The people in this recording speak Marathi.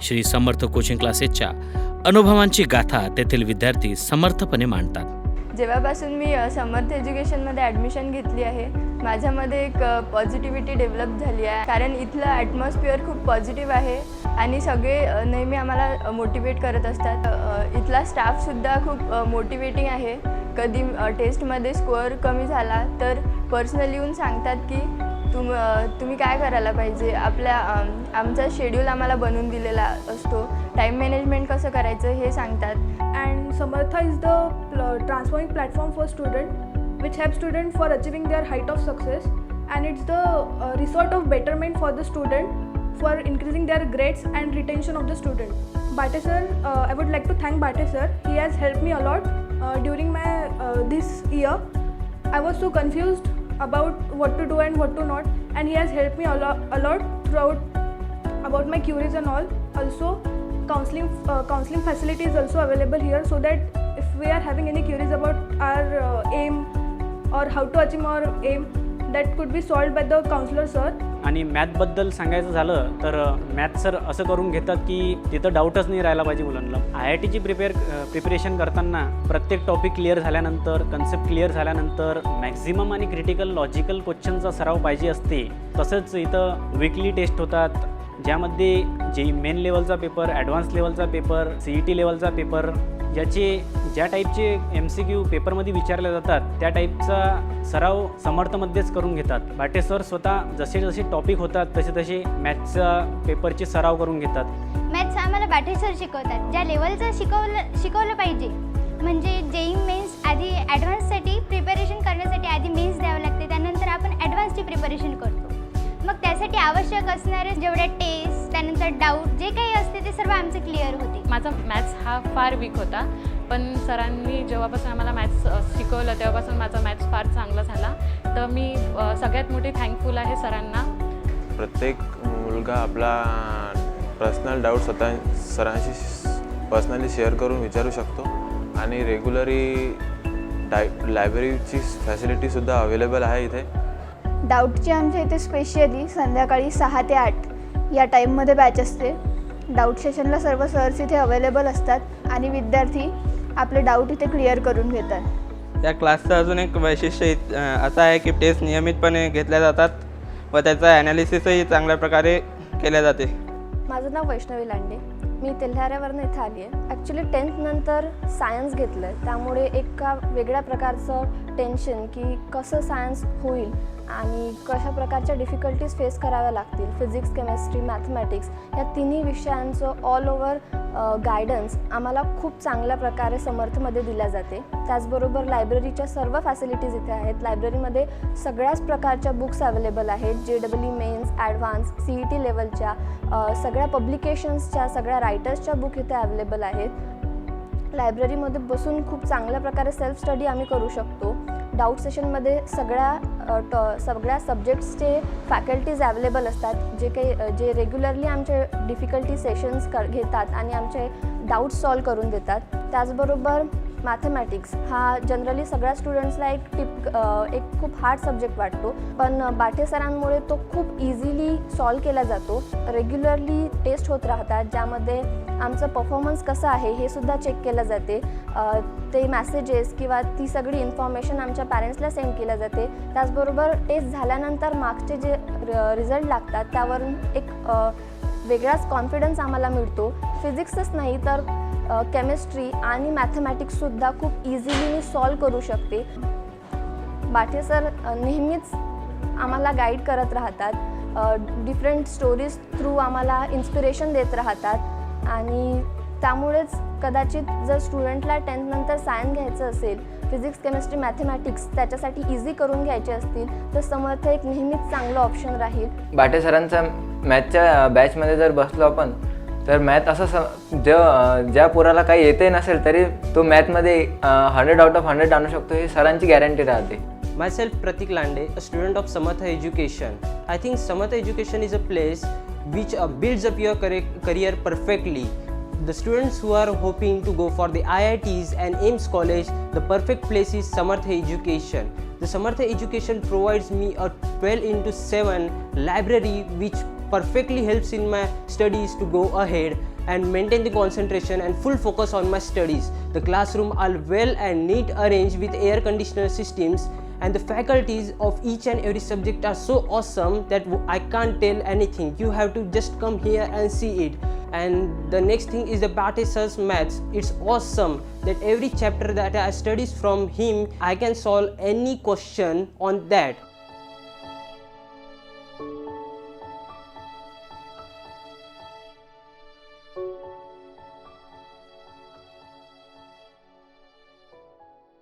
श्री समर्थ कोचिंग क्लासेसच्या अनुभवांची गाथा तेथील विद्यार्थी समर्थपणे मांडतात. जेव्हापासून मी समर्थ एज्युकेशनमध्ये ॲडमिशन घेतली आहे, माझ्यामध्ये एक पॉझिटिव्हिटी डेव्हलप झाली आहे. कारण इथलं ॲटमॉस्फिअर खूप पॉझिटिव्ह आहे आणि सगळे नेहमी आम्हाला मोटिवेट करत असतात. इथला स्टाफसुद्धा खूप मोटिवेटिंग आहे. कधी टेस्टमध्ये स्कोअर कमी झाला तर पर्सनली येऊन सांगतात की तुम्ही काय करायला पाहिजे. आमचा शेड्यूल आम्हाला बनवून दिलेला असतो. टाईम मॅनेजमेंट कसं करायचं हे सांगतात. And Samartha is the transforming platform for students which helps students for achieving their height of success, and it's the resort of betterment for the student for increasing their grades and retention of the student. Bate sir, I would like to thank Bate sir. He has helped me a lot during my this year. I was so confused about what to do and what to not, and he has helped me a lot throughout about my queries and all. Also counseling facility is also available here, so that if we are having any queries about our aim or how to achieve our aim, that could be solved by the counselor sir. आणि मॅथबद्दल सांगायचं झालं तर मॅथ सर असं करून घेतात की तिथं डाऊटच नाही राहायला पाहिजे मुलांना. IITची प्रिपरेशन करताना प्रत्येक टॉपिक क्लिअर झाल्यानंतर, कन्सेप्ट क्लिअर झाल्यानंतर मॅक्झिमम आणि क्रिटिकल लॉजिकल क्वेश्चनचा सराव पाहिजे असते. तसंच इथं वीकली टेस्ट होतात, ज्यामध्ये जे मेन लेवलचा पेपर, ॲडव्हान्स लेवलचा पेपर, CET लेवलचा पेपर, ज्या टाईपचे MCQ पेपरमध्ये विचारले जातात त्या टाईपचा सराव समर्थमध्येच करून घेतात. बाटे सर स्वतः जसे जसे टॉपिक होतात तसे मॅथ्सचा पेपरचे सराव करून घेतात. मॅथ्स आम्हाला बाटे सर शिकवतात. ज्या लेवलचं शिकवलं पाहिजे, म्हणजे JEE मेन्स आधी ॲडव्हान्ससाठी प्रिपरेशन करण्यासाठी आधी मेन्स द्यावं लागते, त्यानंतर आपण ॲडव्हान्सची प्रिपरेशन करतो. मग त्यासाठी आवश्यक असणारे जेवढे टेस्ट, त्यानंतर डाऊट जे काही असते ते सर्व आमचे क्लिअर होते. माझा मॅथ्स हा फार वीक होता, पण सरांनी जेव्हापासून आम्हाला मॅथ्स शिकवलं तेव्हापासून माझा मॅथ्स फार चांगला झाला. तर मी सगळ्यात मोठी थँकफुल आहे सरांना. प्रत्येक मुलगा आपला पर्सनल डाऊट स्वतः सरांशी पर्सनली शेअर करून विचारू शकतो आणि रेग्युलरी लायब्ररीची फॅसिलिटीसुद्धा अवेलेबल आहे इथे. डाऊटची आमच्या इथे स्पेशली संध्याकाळी 6 ते 8 या टाईममध्ये बॅच असते. डाऊट सेशनला सर्व सर्स इथे अवेलेबल असतात आणि विद्यार्थी आपले डाऊट इथे क्लिअर करून घेतात. या क्लासचं अजून एक वैशिष्ट्य असं आहे की टेस्ट नियमितपणे घेतल्या जातात व त्याचा ॲनालिसिसही चांगल्या प्रकारे केल्या जाते. माझं नाव वैष्णवी लांडे, मी तेल्हाऱ्यावरनं इथं आली आहे. ॲक्च्युली 10th नंतर सायन्स घेतलं आहे, त्यामुळे एका वेगळ्या प्रकारचं टेन्शन की कसं सायन्स होईल आणि कशा प्रकारच्या डिफिकल्टीज फेस कराव्या लागतील. फिजिक्स, केमिस्ट्री, मॅथमॅटिक्स या तिन्ही विषयांचं ऑल ओव्हर गायडन्स आम्हाला खूप चांगल्या प्रकारे समर्थमध्ये दिल्या जाते. त्याचबरोबर लायब्ररीच्या सर्व फॅसिलिटीज इथे आहेत. लायब्ररीमध्ये सगळ्याच प्रकारच्या बुक्स अवेलेबल आहेत. JEE मेन्स, ॲडव्हान्स, CET लेवलच्या सगळ्या पब्लिकेशन्सच्या, सगळ्या रायटर्सच्या बुक इथे अवेलेबल आहेत. लायब्ररीमध्ये बसून खूप चांगल्या प्रकारे सेल्फ स्टडी आम्ही करू शकतो. डाऊट सेशनमध्ये सगळ्या सब्जेक्ट्सचे फॅकल्टीज अवेलेबल असतात, जे रेग्युलरली आमचे डिफिकल्टी सेशन्स घेतात आणि आमचे डाऊट्स सॉल्व करून देतात. त्याचबरोबर मॅथमॅटिक्स हा जनरली सगळ्या स्टुडंट्सला एक खूप हार्ड सब्जेक्ट वाटतो, पण बाटे सरांमुळे तो खूप इझिली सॉल्व केला जातो. रेग्युलरली टेस्ट होत राहतात, ज्यामध्ये आमचं परफॉर्मन्स कसं आहे हे सुद्धा चेक केलं जाते. ते मॅसेजेस किंवा ती सगळी इन्फॉर्मेशन आमच्या पॅरेंट्सला सेंड केल्या जाते. त्याचबरोबर टेस्ट झाल्यानंतर मार्क्सचे जे रिझल्ट लागतात त्यावरून एक वेगळाच कॉन्फिडन्स आम्हाला मिळतो. फिजिक्सच नाही तर केमिस्ट्री आणि मॅथमॅटिक्ससुद्धा खूप इझिली मी सॉल्व करू शकते. बाटे सर नेहमीच आम्हाला गाईड करत राहतात. डिफरंट स्टोरीज थ्रू आम्हाला इन्स्पिरेशन देत राहतात आणि त्यामुळेच कदाचित जर स्टुडंटला 10th नंतर सायन्स घ्यायचं असेल, फिजिक्स, केमिस्ट्री, मॅथमॅटिक्स त्याच्यासाठी इझी करून घ्यायचे असतील तर समर्थ एक नेहमीच चांगलं ऑप्शन राहील. बाटे सरांचा मॅथच्या बॅचमध्ये जर बसलो आपण तर मॅथ असं ज्या पोराला काही येते नसेल तरी तो मॅथमध्ये 100 आउट ऑफ 100 आणू शकतो, ही सरांची गॅरंटी राहते. Myself Pratik Lande, a student of Samartha Education. I think Samartha Education is a place which builds up your career perfectly. The students who are hoping to go for the IITs and AIMS college, the perfect place is Samartha Education. The Samartha Education provides me a 12/7 library which perfectly helps in my studies to go ahead. and maintain the concentration and full focus on my studies. The classroom are well and neat arranged with air conditioner systems, and the faculties of each and every subject are so awesome that I can't tell anything. You have to just come here and see it. And the next thing is the Bate sir's maths. It's awesome that every chapter that I studies from him, I can solve any question on that.